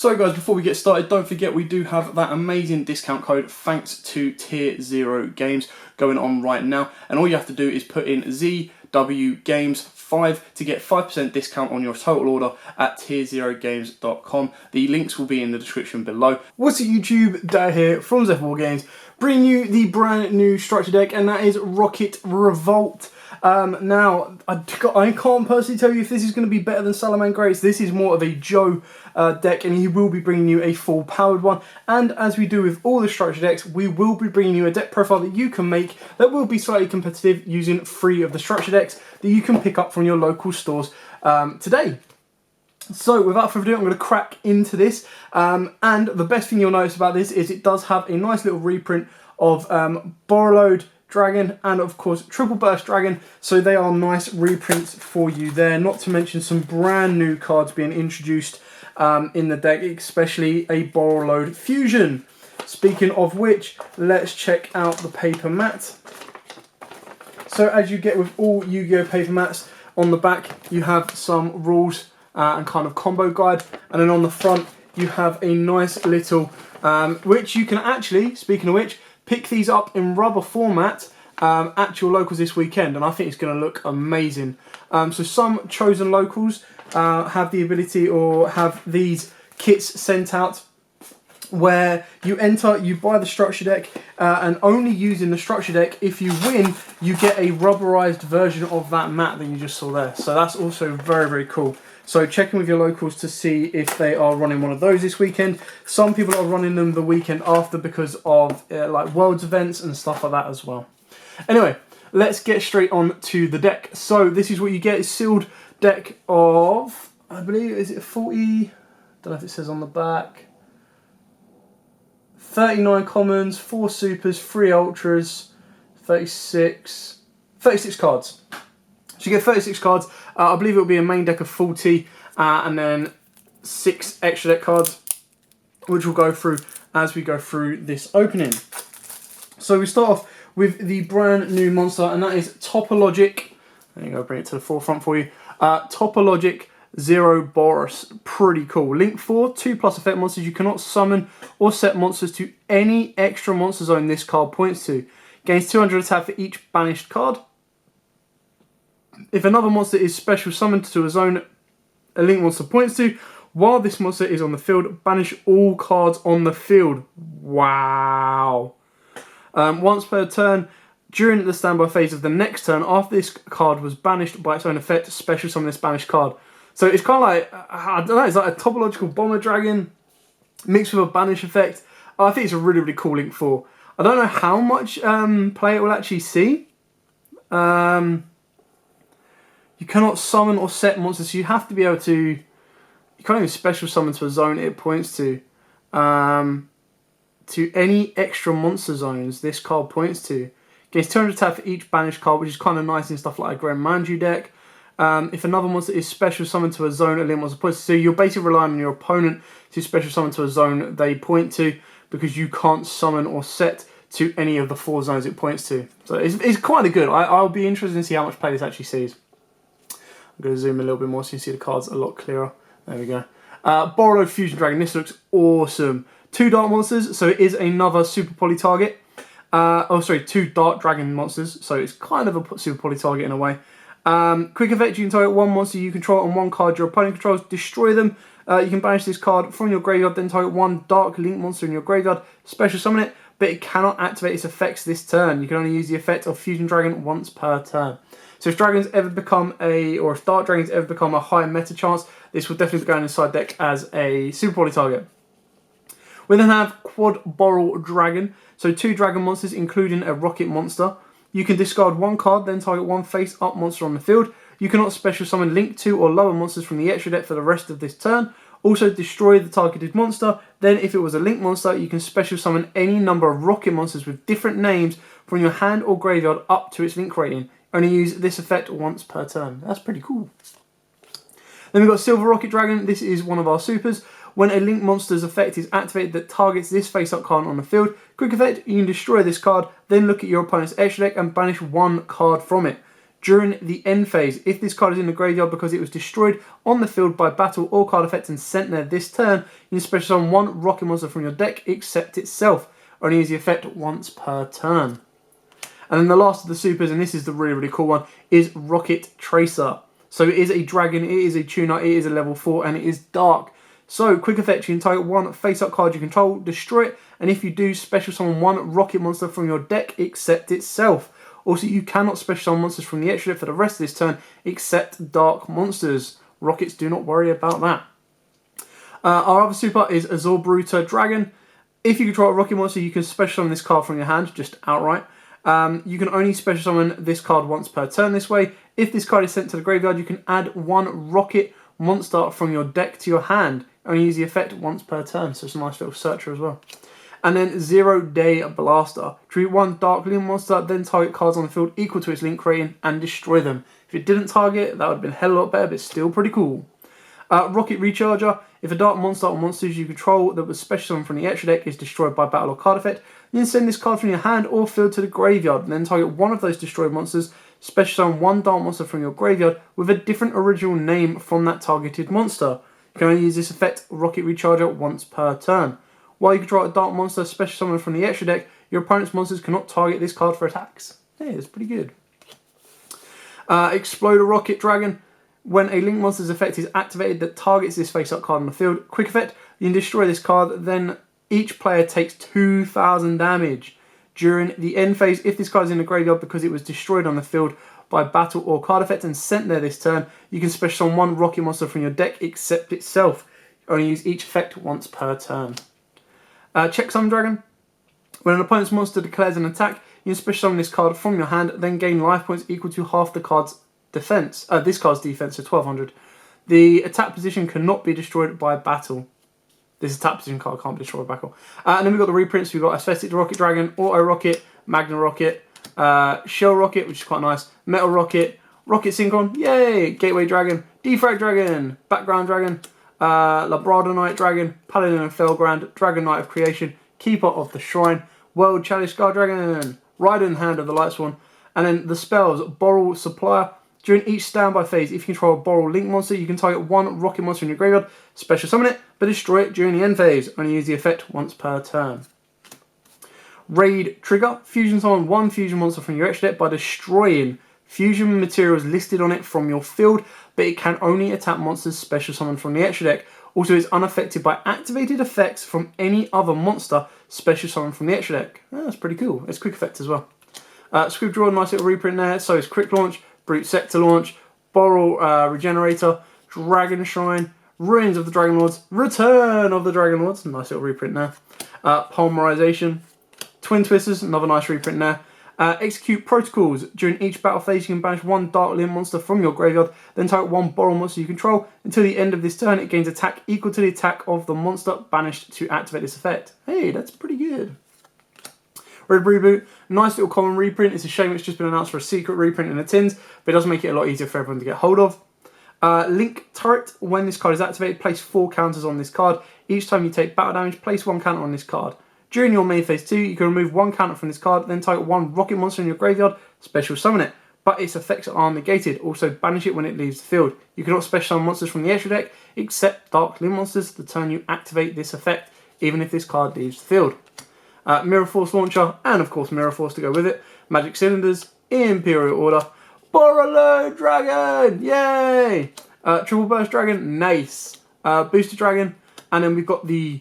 So guys, before we get started, don't forget we do have that amazing discount code thanks to Tier 0 Games going on right now. And all you have to do is put in ZW Games 5 to get 5% discount on your total order at tier0games.com. The links will be in the description below. What's up YouTube, Dad here from ZW Games, bringing you the brand new structure deck, and that is Rokket Revolt. Now, I can't personally tell you if this is going to be better than Salaman Greats. This is more of a Joe deck, and he will be bringing you a full powered one. And as we do with all the structure decks, we will be bringing you a deck profile that you can make that will be slightly competitive using 3 of the structure decks that you can pick up from your local stores today. So without further ado, I'm going to crack into this. And the best thing you'll notice about this is it does have a nice little reprint of Borrowed Dragon and of course Triple Burst Dragon, so they are nice reprints for you there, not to mention some brand new cards being introduced in the deck, especially a Borrowed Fusion. Speaking of which, let's check out the paper mat. So as you get with all Yu-Gi-Oh paper mats, on the back you have some rules and kind of combo guide, and then on the front you have a nice little which you can actually, speaking of which, pick these up in rubber format at your locals this weekend, and I think it's going to look amazing. So some chosen locals have the ability or have these kits sent out where you enter, you buy the structure deck, and only using the structure deck, if you win, you get a rubberized version of that mat that you just saw there. So that's also very, very cool. So check in with your locals to see if they are running one of those this weekend. Some people are running them the weekend after because of like Worlds events and stuff like that as well. Anyway, let's get straight on to the deck. So this is what you get, a sealed deck of, I believe, is it 40? Don't know if it says on the back. 39 commons, 4 supers, 3 ultras, 36 cards. So you get 36 cards. I believe it will be a main deck of 40 and then 6 extra deck cards, which we'll go through as we go through this opening. So we start off with the brand new monster, and that is Topologic. There you go, bring it to the forefront for you. Topologic Zero Boros. Pretty cool. Link 4, 2+ effect monsters. You cannot summon or set monsters to any extra monster zone this card points to. Gains 200 attack for each banished card. If another monster is special summoned to a zone a link monster points to, while this monster is on the field, banish all cards on the field. Wow. Once per turn, during the standby phase of the next turn, after this card was banished by its own effect, special summon this banished card. So it's kind of like, I don't know, it's like a topological bomber dragon mixed with a banish effect. I think it's a really, really cool Link 4. I don't know how much play it will actually see. You cannot summon or set monsters, so you have to be able to... You can't even special summon to a zone it points to. To any extra monster zones this card points to. Gains 200 attack for each banished card, which is kind of nice in stuff like a Grand Manju deck. If another monster is special summoned to a zone a link monster points to, so you're basically relying on your opponent to special summon to a zone they point to, because you can't summon or set to any of the 4 zones it points to. So it's quite good. I'll be interested to see how much play this actually sees. I'm going to zoom a little bit more so you can see the cards a lot clearer. There we go. Borrowed Fusion Dragon. This looks awesome. 2 dark monsters, so it is another super poly target. 2 dark dragon monsters, so it's kind of a super poly target in a way. Quick effect, you can target 1 monster you control and 1 card your opponent controls, destroy them. You can banish this card from your graveyard, then target 1 dark link monster in your graveyard, special summon it, but it cannot activate its effects this turn. You can only use the effect of Fusion Dragon once per turn. So if dragons ever become if dark dragons ever become a high meta chance, this will definitely be going inside deck as a super poly target. We then have Quad Borrowed Dragon, so 2 dragon monsters including a Rokket monster. You can discard 1 card, then target 1 face-up monster on the field. You cannot special summon Link 2 or lower monsters from the extra deck for the rest of this turn. Also destroy the targeted monster, then if it was a Link monster, you can special summon any number of Rokket monsters with different names from your hand or graveyard up to its Link rating. Only use this effect once per turn. That's pretty cool. Then we've got Silver Rokket Dragon. This is one of our supers. When a Link monster's effect is activated that targets this face-up card on the field, quick effect, you can destroy this card, then look at your opponent's extra deck and banish 1 card from it. During the end phase, if this card is in the graveyard because it was destroyed on the field by battle or card effect and sent there this turn, you can special summon one Rokket monster from your deck except itself. Only use the effect once per turn. And then the last of the supers, and this is the really cool one, is Rokket Tracer. So it is a dragon, it is a tuner, it is a level 4, and it is dark. So, quick effect, you can target one face-up card you control, destroy it, and if you do, special summon one Rokket monster from your deck except itself. Also, you cannot special summon monsters from the extra deck for the rest of this turn, except dark monsters. Rockets, do not worry about that. Our other super is Azor Bruta Dragon. If you control a Rokket monster, you can special summon this card from your hand, just outright. You can only special summon this card once per turn this way. If this card is sent to the graveyard, you can add one Rokket monster from your deck to your hand. Only use the effect once per turn, so it's a nice little searcher as well. And then 0 Day Blaster. Treat one Dark Link monster, then target cards on the field equal to its link rating and destroy them. If it didn't target, that would have been a hell of a lot better, but it's still pretty cool. Rokket Recharger. If a dark monster or monsters you control that was special summoned from the extra deck is destroyed by battle or card effect, you can send this card from your hand or field to the graveyard and then target one of those destroyed monsters, special summon one dark monster from your graveyard with a different original name from that targeted monster. You can only use this effect, Rokket Recharger, once per turn. While you control a dark monster special summoned from the extra deck, your opponent's monsters cannot target this card for attacks. Yeah, it's pretty good. Exploder Rokket Dragon. When a link monster's effect is activated that targets this face-up card on the field, quick effect, you can destroy this card, then each player takes 2,000 damage. During the end phase, if this card is in the graveyard because it was destroyed on the field by battle or card effect and sent there this turn, you can special summon one Rokket monster from your deck except itself. Only use each effect once per turn. Checksum Dragon. When an opponent's monster declares an attack, you can special summon this card from your hand, then gain life points equal to half the card's defense. This card's defense, so 1200. The attack position cannot be destroyed by battle. This attack position card can't be destroyed by battle. And then we've got the reprints. We've got Aesthetic Rokket Dragon, Auto Rokket, Magna Rokket, Shell Rokket, which is quite nice, Metal Rokket, Rokket Synchron, yay! Gateway Dragon, Defrag Dragon, Background Dragon, Labrador Knight Dragon, Paladin of Felgrand, Dragon Knight of Creation, Keeper of the Shrine, World Chalice Guard Dragon, Raiden Hand of the Light Swan, and then the spells, Boral Supplier. During each standby phase, if you control a Boral Link monster, you can target one Rokket monster in your graveyard, special summon it, but destroy it during the end phase. Only use the effect once per turn. Raid Trigger. Fusion summon one fusion monster from your extra deck by destroying fusion materials listed on it from your field, but it can only attack monsters special summoned from the extra deck. Also, is unaffected by activated effects from any other monster special summoned from the extra deck. Oh, that's pretty cool. It's quick effect as well. Squib Draw, nice little reprint there. So is Quick Launch, Brute Sector Launch, Boral Regenerator, Dragon Shrine, Ruins of the Dragon Lords, Return of the Dragon Lords, nice little reprint there. Polymerization, Twin Twisters, another nice reprint there. Execute Protocols. During each battle phase, you can banish one Dark Limb monster from your graveyard, then target one Boral monster you control. Until the end of this turn, it gains attack equal to the attack of the monster banished to activate this effect. Hey, that's pretty good. Red Reboot, nice little common reprint. It's a shame it's just been announced for a secret reprint in the tins, but it does make it a lot easier for everyone to get hold of. Link Turret. When this card is activated, place 4 counters on this card. Each time you take battle damage, place 1 counter on this card. During your main phase 2, you can remove 1 counter from this card, then target 1 Rokket monster in your graveyard, special summon it. But its effects are negated. Also banish it when it leaves the field. You cannot special summon monsters from the extra deck, except Dark Limb monsters, the turn you activate this effect, even if this card leaves the field. Mirror Force Launcher, and of course Mirror Force to go with it. Magic Cylinders, Imperial Order, Borrelo Dragon, yay! Triple Burst Dragon, nice. Booster Dragon, and then we've got the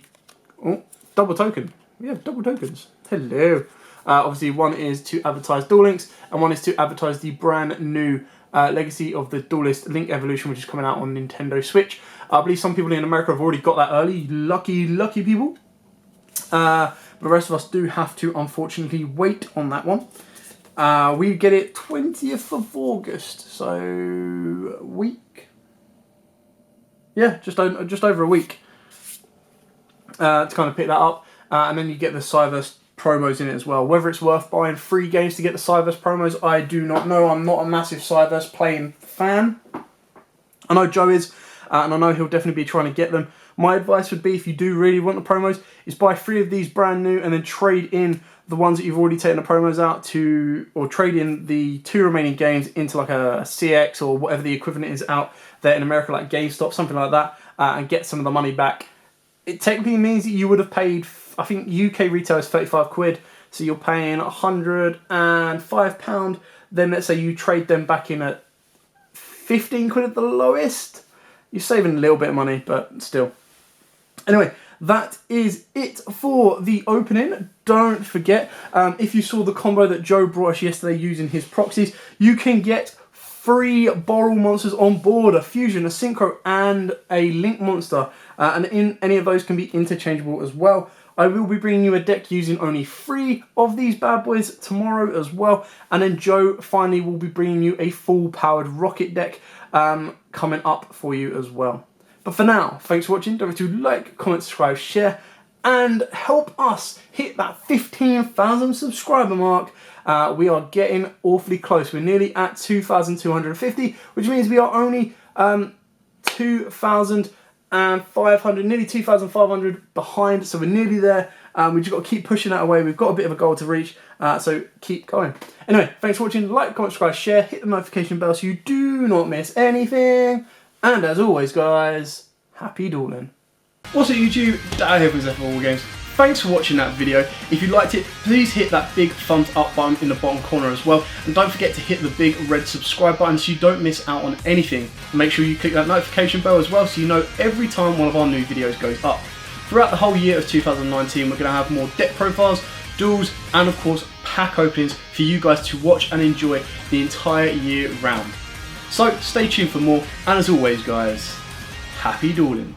double token. We have double tokens. Hello. Obviously, one is to advertise Duel Links, and one is to advertise the brand new Legacy of the Duelist Link Evolution, which is coming out on Nintendo Switch. I believe some people in America have already got that early. Lucky people. But the rest of us do have to, unfortunately, wait on that one. We get it 20th of August, so a week? Yeah, just over a week to kind of pick that up. And then you get the Cyverse promos in it as well. Whether it's worth buying 3 games to get the Cyverse promos, I do not know. I'm not a massive Cyverse playing fan. I know Joe is, and I know he'll definitely be trying to get them. My advice would be, if you do really want the promos, is buy 3 of these brand new and then trade in the ones that you've already taken the promos out to, or trade in the 2 remaining games into like a CX or whatever the equivalent is out there in America, like GameStop, something like that, and get some of the money back. It technically means that you would have paid, I think UK retail is 35 quid, so you're paying £105. Then let's say you trade them back in at 15 quid at the lowest. You're saving a little bit of money, but still. Anyway, that is it for the opening. Don't forget, if you saw the combo that Joe brought us yesterday using his proxies, you can get 3 Boral monsters on board, a Fusion, a Synchro, and a Link monster. And any of those can be interchangeable as well. I will be bringing you a deck using only 3 of these bad boys tomorrow as well. And then Joe finally will be bringing you a full-powered Rokket deck coming up for you as well. But for now, thanks for watching. Don't forget to like, comment, subscribe, share, and help us hit that 15,000 subscriber mark. We are getting awfully close. We're nearly at 2,250, which means we are only 2,500, nearly 2,500 behind, so we're nearly there. We've just got to keep pushing that away. We've got a bit of a goal to reach, so keep going. Anyway, thanks for watching. Like, comment, subscribe, share, hit the notification bell so you do not miss anything. And as always, guys, happy dueling. What's up, YouTube? Dad here with YUGIOH. Thanks for watching that video. If you liked it, please hit that big thumbs up button in the bottom corner as well. And don't forget to hit the big red subscribe button so you don't miss out on anything. Make sure you click that notification bell as well so you know every time one of our new videos goes up. Throughout the whole year of 2019, we're going to have more deck profiles, duels, and of course pack openings for you guys to watch and enjoy the entire year round. So stay tuned for more, and as always, guys, happy dueling.